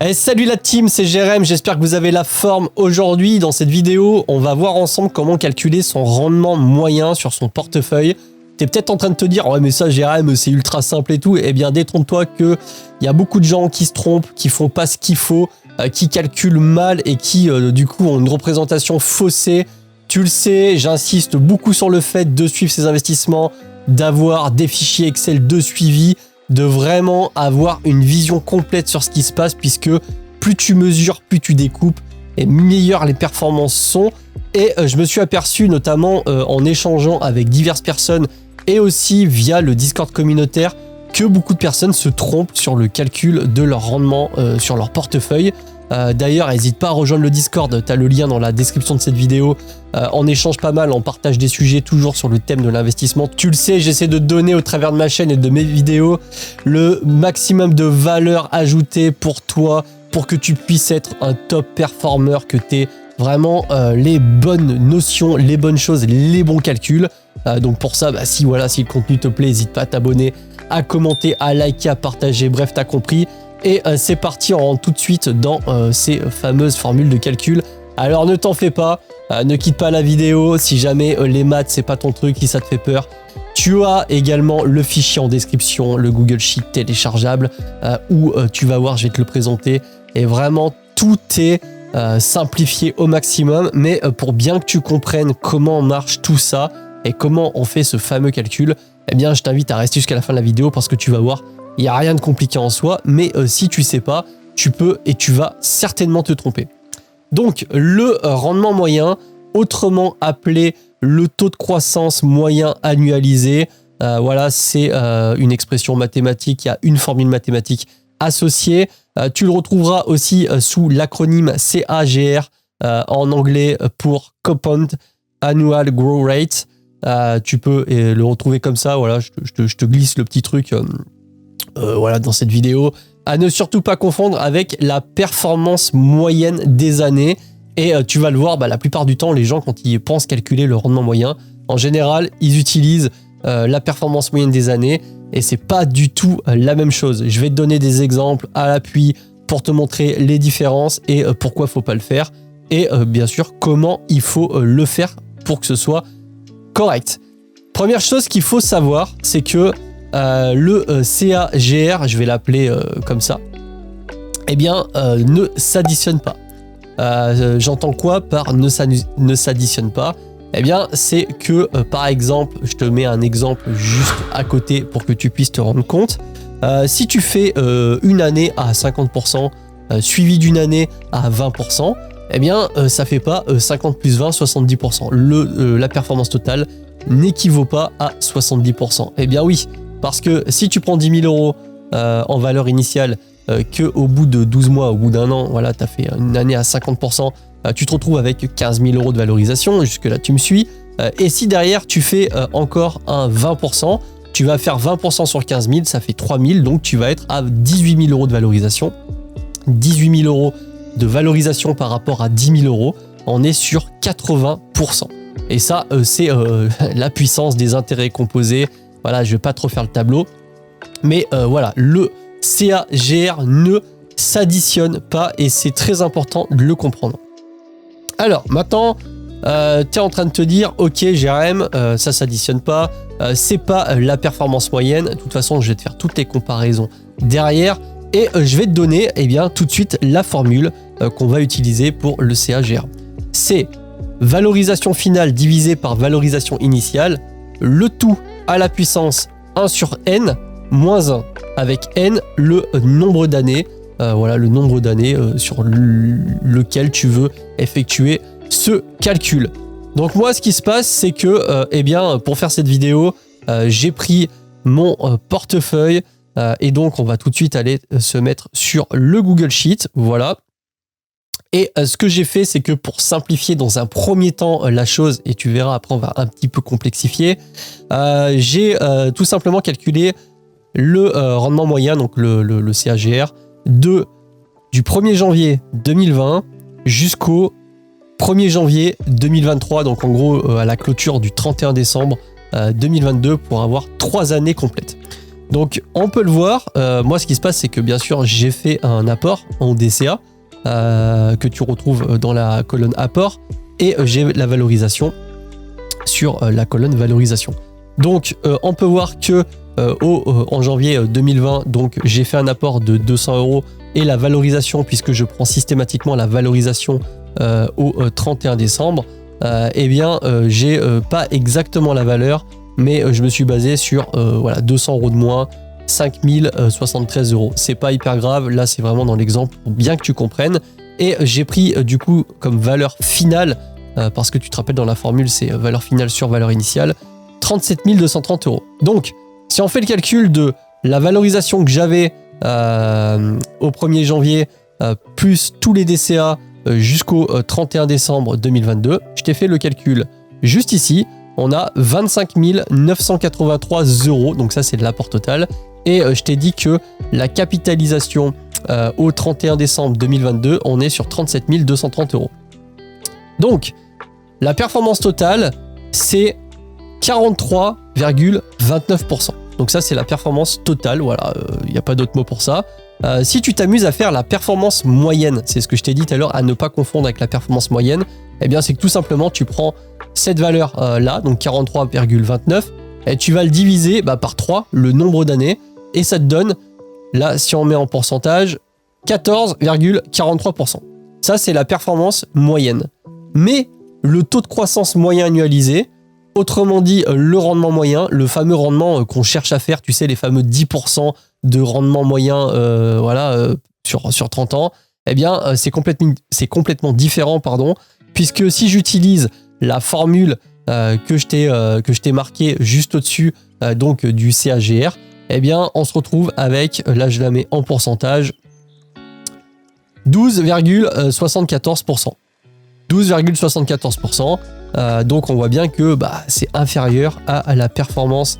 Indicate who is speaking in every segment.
Speaker 1: Hey, salut la team, c'est Jérém, j'espère que vous avez la forme. Aujourd'hui, dans cette vidéo, on va voir ensemble comment calculer son rendement moyen sur son portefeuille. T'es peut-être en train de te dire, ouais mais ça Jérém, c'est ultra simple et tout. Eh bien, détrompe-toi qu'il y a beaucoup de gens qui se trompent, qui font pas ce qu'il faut, qui calculent mal et qui, du coup, ont une représentation faussée. Tu le sais, j'insiste beaucoup sur le fait de suivre ses investissements, d'avoir des fichiers Excel de suivi, de vraiment avoir une vision complète sur ce qui se passe, puisque plus tu mesures, plus tu découpes, et meilleures les performances sont. Et je me suis aperçu, notamment en échangeant avec diverses personnes, et aussi via le Discord communautaire, que beaucoup de personnes se trompent sur le calcul de leur rendement sur leur portefeuille. D'ailleurs, n'hésite pas à rejoindre le Discord, tu as le lien dans la description de cette vidéo. On échange pas mal, on partage des sujets toujours sur le thème de l'investissement. Tu le sais, j'essaie de donner au travers de ma chaîne et de mes vidéos le maximum de valeur ajoutée pour toi, pour que tu puisses être un top performer, que tu aies vraiment les bonnes notions, les bonnes choses, les bons calculs. Donc pour ça, si le contenu te plaît, n'hésite pas à t'abonner, à commenter, à liker, à partager, bref, t'as compris. Et c'est parti, on rentre tout de suite dans ces fameuses formules de calcul. Alors ne t'en fais pas, ne quitte pas la vidéo si jamais les maths c'est pas ton truc, si ça te fait peur. Tu as également le fichier en description, le Google Sheet téléchargeable où tu vas voir, je vais te le présenter. Et vraiment tout est simplifié au maximum, mais pour bien que tu comprennes comment marche tout ça et comment on fait ce fameux calcul, eh bien je t'invite à rester jusqu'à la fin de la vidéo parce que tu vas voir, il n'y a rien de compliqué en soi, mais si tu ne sais pas, tu peux et tu vas certainement te tromper. Donc, le rendement moyen, autrement appelé le taux de croissance moyen annualisé, voilà, c'est une expression mathématique, il y a une formule mathématique associée. Tu le retrouveras aussi sous l'acronyme CAGR en anglais pour Compound Annual Growth Rate. Tu peux le retrouver comme ça, voilà, je te glisse le petit truc. Voilà, dans cette vidéo, à ne surtout pas confondre avec la performance moyenne des années. Et tu vas le voir, la plupart du temps, les gens, quand ils pensent calculer le rendement moyen, en général, ils utilisent la performance moyenne des années et c'est pas du tout la même chose. Je vais te donner des exemples à l'appui pour te montrer les différences et pourquoi il ne faut pas le faire. Et bien sûr, comment il faut le faire pour que ce soit correct. Première chose qu'il faut savoir, c'est que le CAGR, je vais l'appeler comme ça, eh bien, ne s'additionne pas. J'entends quoi par ne s'additionne pas? Eh bien, c'est que, par exemple, je te mets un exemple juste à côté pour que tu puisses te rendre compte. Si tu fais une année à 50%, suivi d'une année à 20%, eh bien, ça fait pas 50 plus 20, 70%. La performance totale n'équivaut pas à 70%. Eh bien oui, parce que si tu prends 10 000 euros en valeur initiale, qu'au bout de 12 mois, au bout d'un an, voilà, tu as fait une année à 50%, tu te retrouves avec 15 000 euros de valorisation, jusque-là tu me suis. Et si derrière tu fais encore un 20%, tu vas faire 20% sur 15 000, ça fait 3 000, donc tu vas être à 18 000 euros de valorisation. 18 000 euros de valorisation par rapport à 10 000 euros, on est sur 80%. Et ça, c'est la puissance des intérêts composés. Voilà, je ne vais pas trop faire le tableau. Mais voilà, le CAGR ne s'additionne pas et c'est très important de le comprendre. Alors, maintenant, tu es en train de te dire, ok, Jérém, ça ne s'additionne pas, c'est pas la performance moyenne. De toute façon, je vais te faire toutes les comparaisons derrière et je vais te donner tout de suite la formule qu'on va utiliser pour le CAGR. C'est valorisation finale divisée par valorisation initiale, le tout à la puissance 1 sur n moins 1, avec n le nombre d'années, voilà le nombre d'années sur lequel tu veux effectuer ce calcul. Donc moi ce qui se passe c'est que pour faire cette vidéo j'ai pris mon portefeuille et donc on va tout de suite aller se mettre sur le Google Sheet, voilà. Et ce que j'ai fait, c'est que pour simplifier dans un premier temps la chose, et tu verras après on va un petit peu complexifier, j'ai tout simplement calculé le rendement moyen, donc le CAGR, du 1er janvier 2020 jusqu'au 1er janvier 2023, donc en gros à la clôture du 31 décembre 2022 pour avoir 3 années complètes. Donc on peut le voir, moi ce qui se passe c'est que bien sûr j'ai fait un apport en DCA que tu retrouves dans la colonne apport et j'ai la valorisation sur la colonne valorisation. Donc on peut voir que en janvier 2020, donc j'ai fait un apport de 200 € et la valorisation, puisque je prends systématiquement la valorisation au 31 décembre, eh bien j'ai pas exactement la valeur, mais je me suis basé sur voilà, 200 € de moins, 5073 €. C'est pas hyper grave, là c'est vraiment dans l'exemple pour bien que tu comprennes. Et j'ai pris du coup comme valeur finale, parce que tu te rappelles dans la formule c'est valeur finale sur valeur initiale, 37 230 €. Donc si on fait le calcul de la valorisation que j'avais au 1er janvier, plus tous les DCA jusqu'au 31 décembre 2022, je t'ai fait le calcul juste ici. On a 25 983 €, donc ça c'est l'apport total. Et je t'ai dit que la capitalisation au 31 décembre 2022, on est sur 37 230 €. Donc, la performance totale, c'est 43,29%. Donc ça c'est la performance totale, voilà, il n'y a pas d'autre mot pour ça. Si tu t'amuses à faire la performance moyenne, c'est ce que je t'ai dit tout à l'heure, à ne pas confondre avec la performance moyenne, eh bien c'est que tout simplement tu prends cette valeur là, donc 43,29, et tu vas le diviser par 3, le nombre d'années, et ça te donne, là si on met en pourcentage, 14,43%. Ça c'est la performance moyenne. Mais le taux de croissance moyen annualisé, autrement dit le rendement moyen, le fameux rendement qu'on cherche à faire, tu sais les fameux 10% de rendement moyen sur 30 ans, eh bien c'est complètement différent, puisque si j'utilise la formule que je t'ai marqué juste au-dessus donc du CAGR, eh bien on se retrouve avec, là je la mets en pourcentage, 12,74%. 12,74%. Donc on voit bien que c'est inférieur à la performance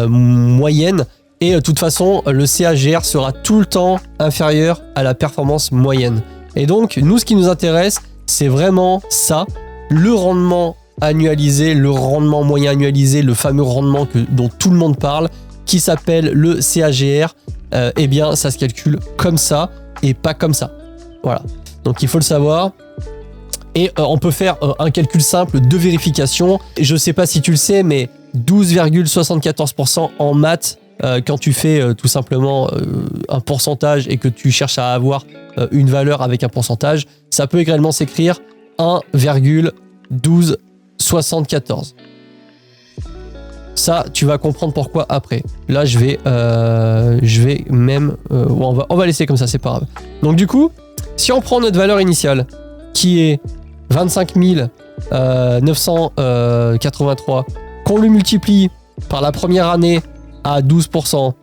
Speaker 1: moyenne. Et de toute façon, le CAGR sera tout le temps inférieur à la performance moyenne. Et donc, nous, ce qui nous intéresse, c'est vraiment ça, le rendement annualisé, le rendement moyen annualisé, le fameux rendement dont tout le monde parle, qui s'appelle le CAGR. Eh bien, ça se calcule comme ça et pas comme ça. Voilà. Donc, il faut le savoir. Et on peut faire un calcul simple de vérification. Je ne sais pas si tu le sais, mais 12,74% en maths, quand tu fais tout simplement un pourcentage et que tu cherches à avoir une valeur avec un pourcentage, ça peut également s'écrire 1,1274. Ça, tu vas comprendre pourquoi après. Là, je vais même... on va laisser comme ça, c'est pas grave. Donc du coup, si on prend notre valeur initiale, qui est 25 983, qu'on le multiplie par la première année à 12%,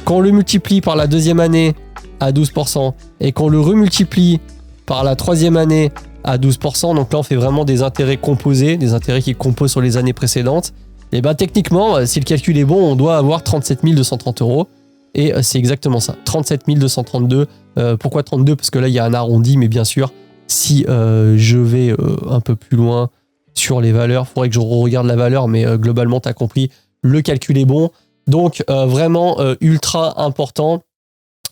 Speaker 1: qu'on le multiplie par la deuxième année à 12%, et qu'on le remultiplie par la troisième année à 12%, donc là on fait vraiment des intérêts composés, des intérêts qui composent sur les années précédentes, et techniquement, si le calcul est bon, on doit avoir 37 230 €, et c'est exactement ça, 37 232. Pourquoi 32? Parce que là il y a un arrondi, mais bien sûr, si je vais un peu plus loin sur les valeurs, il faudrait que je regarde la valeur, mais globalement tu as compris, le calcul est bon. Donc vraiment ultra important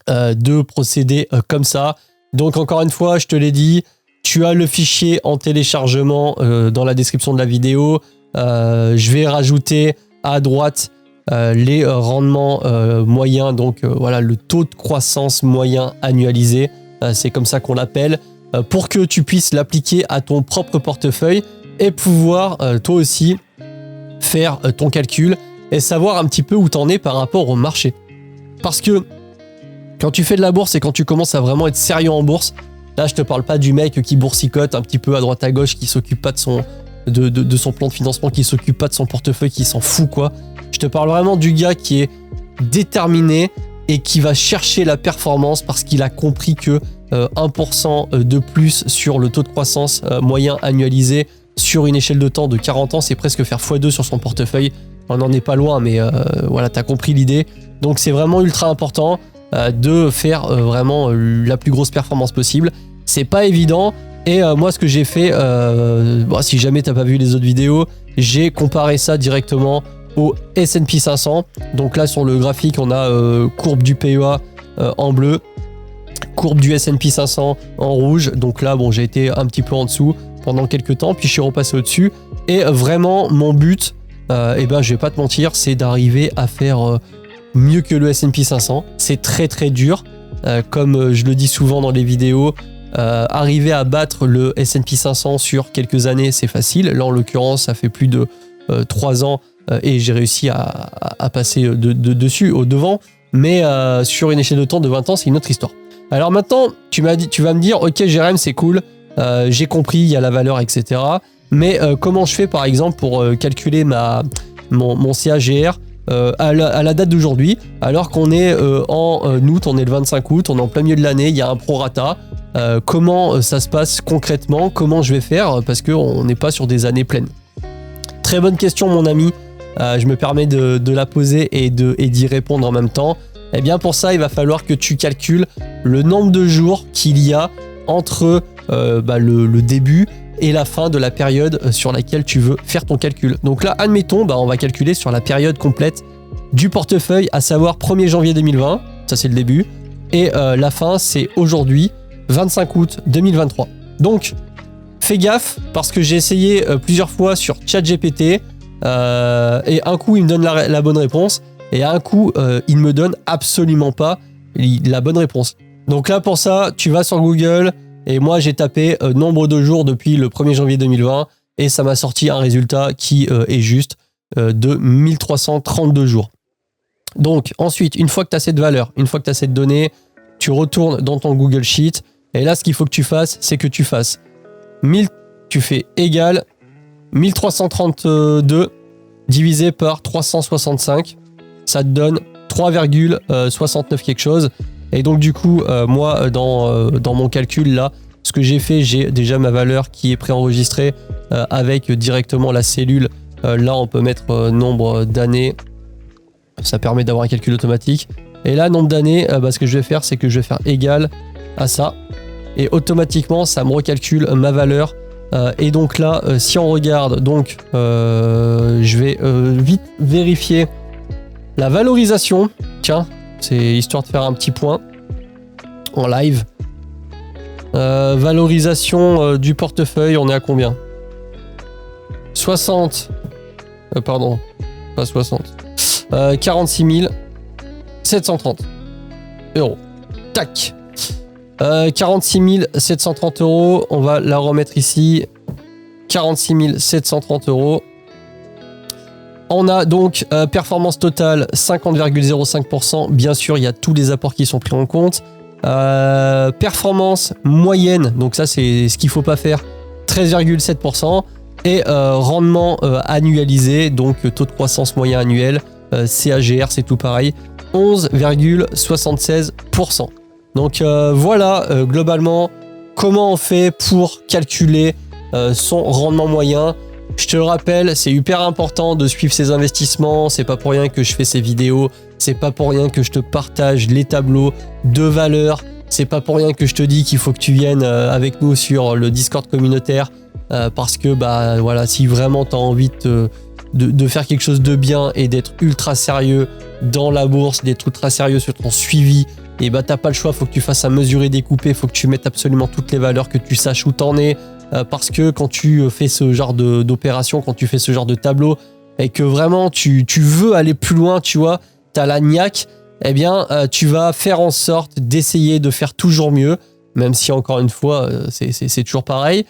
Speaker 1: de procéder comme ça. Donc encore une fois, je te l'ai dit, tu as le fichier en téléchargement dans la description de la vidéo. Je vais rajouter à droite les rendements moyens, donc voilà le taux de croissance moyen annualisé, c'est comme ça qu'on l'appelle, pour que tu puisses l'appliquer à ton propre portefeuille et pouvoir toi aussi faire ton calcul et savoir un petit peu où t'en es par rapport au marché. Parce que quand tu fais de la bourse et quand tu commences à vraiment être sérieux en bourse, là je te parle pas du mec qui boursicote un petit peu à droite à gauche, qui s'occupe pas de son plan de financement, qui s'occupe pas de son portefeuille, qui s'en fout quoi. Je te parle vraiment du gars qui est déterminé et qui va chercher la performance parce qu'il a compris que 1% de plus sur le taux de croissance moyen annualisé sur une échelle de temps de 40 ans, c'est presque faire x2 sur son portefeuille. On n'en est pas loin, mais voilà, tu as compris l'idée. Donc c'est vraiment ultra important de faire vraiment la plus grosse performance possible. C'est pas évident. Et moi, ce que j'ai fait, si jamais tu n'as pas vu les autres vidéos, j'ai comparé ça directement au S&P 500. Donc là sur le graphique on a courbe du PEA en bleu, courbe du S&P 500 en rouge. Donc là bon, j'ai été un petit peu en dessous pendant quelques temps, puis je suis repassé au-dessus. Et vraiment mon but, je vais pas te mentir, c'est d'arriver à faire mieux que le S&P 500. C'est très très dur, comme je le dis souvent dans les vidéos. Arriver à battre le S&P 500 sur quelques années, c'est facile. Là, en l'occurrence, ça fait plus de 3 ans et j'ai réussi à passer dessus, au devant. Mais sur une échelle de temps de 20 ans, c'est une autre histoire. Alors maintenant, tu vas me dire, ok Jérém, c'est cool, j'ai compris, il y a la valeur, etc. Mais comment je fais par exemple pour calculer mon CAGR à la date d'aujourd'hui, alors qu'on est en août, on est le 25 août, on est en plein milieu de l'année, il y a un prorata. Comment ça se passe concrètement, comment je vais faire, parce qu'on n'est pas sur des années pleines. Très bonne question mon ami, je me permets de la poser et d'y répondre en même temps. Et bien pour ça il va falloir que tu calcules le nombre de jours qu'il y a entre le début et la fin de la période sur laquelle tu veux faire ton calcul. Donc là admettons, on va calculer sur la période complète du portefeuille, à savoir 1er janvier 2020, ça c'est le début, et la fin c'est aujourd'hui 25 août 2023. Donc, fais gaffe parce que j'ai essayé plusieurs fois sur ChatGPT et un coup, il me donne la bonne réponse et un coup, il ne me donne absolument pas la bonne réponse. Donc là, pour ça, tu vas sur Google et moi, j'ai tapé nombre de jours depuis le 1er janvier 2020 et ça m'a sorti un résultat qui est juste de 1332 jours. Donc, ensuite, une fois que tu as cette valeur, une fois que tu as cette donnée, tu retournes dans ton Google Sheet. Et là, ce qu'il faut que tu fasses, c'est que tu fasses tu fais égal 1332 divisé par 365. Ça te donne 3,69 quelque chose. Et donc, du coup, moi, dans mon calcul, là, ce que j'ai fait, j'ai déjà ma valeur qui est préenregistrée avec directement la cellule. Là, on peut mettre nombre d'années. Ça permet d'avoir un calcul automatique. Et là, nombre d'années, ce que je vais faire, c'est que je vais faire égal à ça. Et automatiquement, ça me recalcule ma valeur. Et donc là, si on regarde, donc, je vais vite vérifier la valorisation. Tiens, c'est histoire de faire un petit point en live. Valorisation du portefeuille, on est à combien ? 60. Pardon, pas 60. 46 730 euros. Tac. 46 730 euros. On va la remettre ici. 46 730 euros. On a donc performance totale 50,05%. Bien sûr, il y a tous les apports qui sont pris en compte. Performance moyenne, donc ça c'est ce qu'il ne faut pas faire, 13,7%. Et rendement annualisé, donc taux de croissance moyen annuel, CAGR, c'est tout pareil, 11,76%. Donc voilà globalement comment on fait pour calculer son rendement moyen. Je te le rappelle, c'est hyper important de suivre ses investissements. C'est pas pour rien que je fais ces vidéos. C'est pas pour rien que je te partage les tableaux de valeur. C'est pas pour rien que je te dis qu'il faut que tu viennes avec nous sur le Discord communautaire. Parce que bah voilà, si vraiment tu as envie de faire quelque chose de bien et d'être ultra sérieux dans la bourse, d'être ultra sérieux sur ton suivi, et bah t'as pas le choix, faut que tu fasses un mesurer découper, faut que tu mettes absolument toutes les valeurs, que tu saches où t'en es, parce que quand tu fais ce genre d'opération, quand tu fais ce genre de tableau, et que vraiment tu veux aller plus loin, tu vois, t'as la niaque, eh bien tu vas faire en sorte d'essayer de faire toujours mieux, même si encore une fois c'est toujours pareil,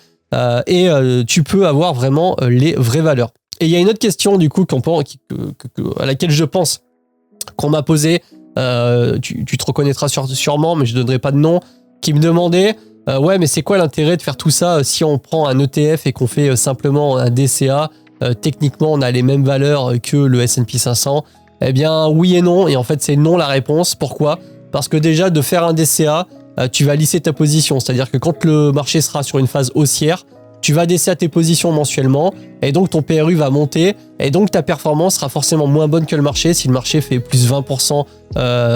Speaker 1: et tu peux avoir vraiment les vraies valeurs. Et il y a une autre question du coup à laquelle je pense qu'on m'a posée, tu te reconnaîtra sûrement, mais je ne donnerai pas de nom, qui me demandait ouais, mais c'est quoi l'intérêt de faire tout ça si on prend un ETF et qu'on fait simplement un DCA, techniquement on a les mêmes valeurs que le S&P 500. Eh bien oui et non, et en fait c'est non la réponse. Pourquoi ? Parce que déjà de faire un DCA, tu vas lisser ta position, c'est-à-dire que quand le marché sera sur une phase haussière, tu vas DCA tes positions mensuellement, et donc ton PRU va monter, et donc ta performance sera forcément moins bonne que le marché. Si le marché fait plus 20%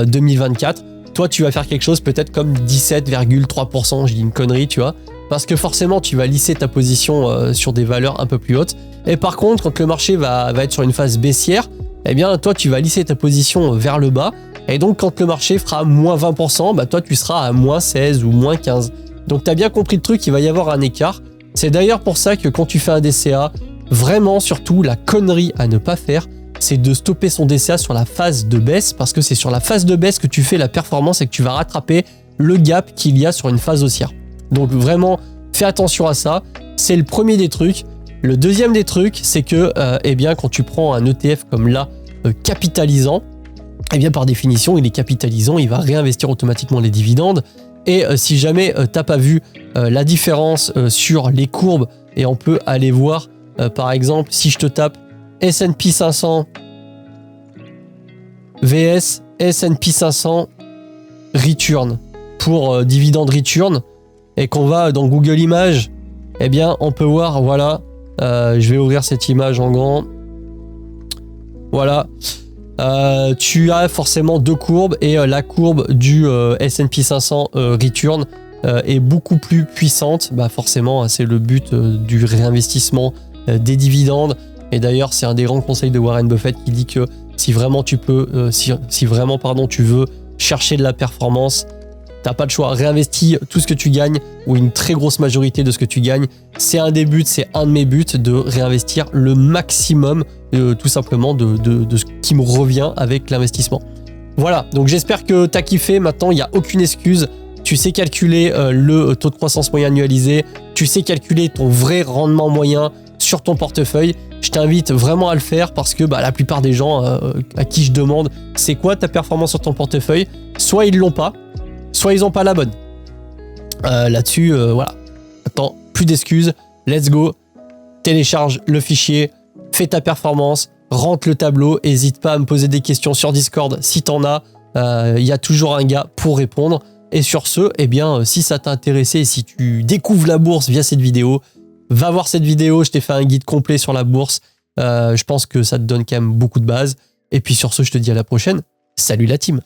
Speaker 1: 2024, toi tu vas faire quelque chose peut-être comme 17,3%, je dis une connerie, tu vois, parce que forcément tu vas lisser ta position sur des valeurs un peu plus hautes. Et par contre, quand le marché va être sur une phase baissière, eh bien toi tu vas lisser ta position vers le bas et donc quand le marché fera moins 20%, bah toi tu seras à moins 16 ou moins 15. Donc tu as bien compris le truc, il va y avoir un écart. C'est d'ailleurs pour ça que quand tu fais un DCA, vraiment surtout la connerie à ne pas faire, c'est de stopper son DCA sur la phase de baisse parce que c'est sur la phase de baisse que tu fais la performance et que tu vas rattraper le gap qu'il y a sur une phase haussière. Donc vraiment, fais attention à ça. C'est le premier des trucs. Le deuxième des trucs, c'est que eh bien, quand tu prends un ETF comme là, capitalisant, eh bien, par définition, il est capitalisant, il va réinvestir automatiquement les dividendes. Et si jamais tu n'as pas vu la différence sur les courbes, et on peut aller voir, par exemple, si je te tape S&P 500 vs S&P 500 Return pour dividende return, et qu'on va dans Google Images, eh bien, on peut voir, voilà, je vais ouvrir cette image en grand. Voilà. Tu as forcément deux courbes et la courbe du S&P 500 Return est beaucoup plus puissante. Bah forcément, c'est le but du réinvestissement des dividendes. Et d'ailleurs, c'est un des grands conseils de Warren Buffett qui dit que si vraiment tu peux, si vraiment tu veux chercher de la performance, t'as pas de choix. Réinvestis tout ce que tu gagnes ou une très grosse majorité de ce que tu gagnes. C'est un des buts, c'est un de mes buts de réinvestir le maximum tout simplement de ce qui me revient avec l'investissement. Voilà, donc j'espère que tu as kiffé. Maintenant, il n'y a aucune excuse. Tu sais calculer le taux de croissance moyen annualisé. Tu sais calculer ton vrai rendement moyen sur ton portefeuille. Je t'invite vraiment à le faire parce que la plupart des gens à qui je demande c'est quoi ta performance sur ton portefeuille, soit ils l'ont pas, soit ils n'ont pas la bonne. Là-dessus, voilà. Attends, plus d'excuses. Let's go. Télécharge le fichier. Fais ta performance. Rentre le tableau. N'hésite pas à me poser des questions sur Discord si t'en as. Il y a toujours un gars pour répondre. Et sur ce, eh bien, si ça t'a intéressé et si tu découvres la bourse via cette vidéo, va voir cette vidéo. Je t'ai fait un guide complet sur la bourse. Je pense que ça te donne quand même beaucoup de bases. Et puis sur ce, je te dis à la prochaine. Salut la team!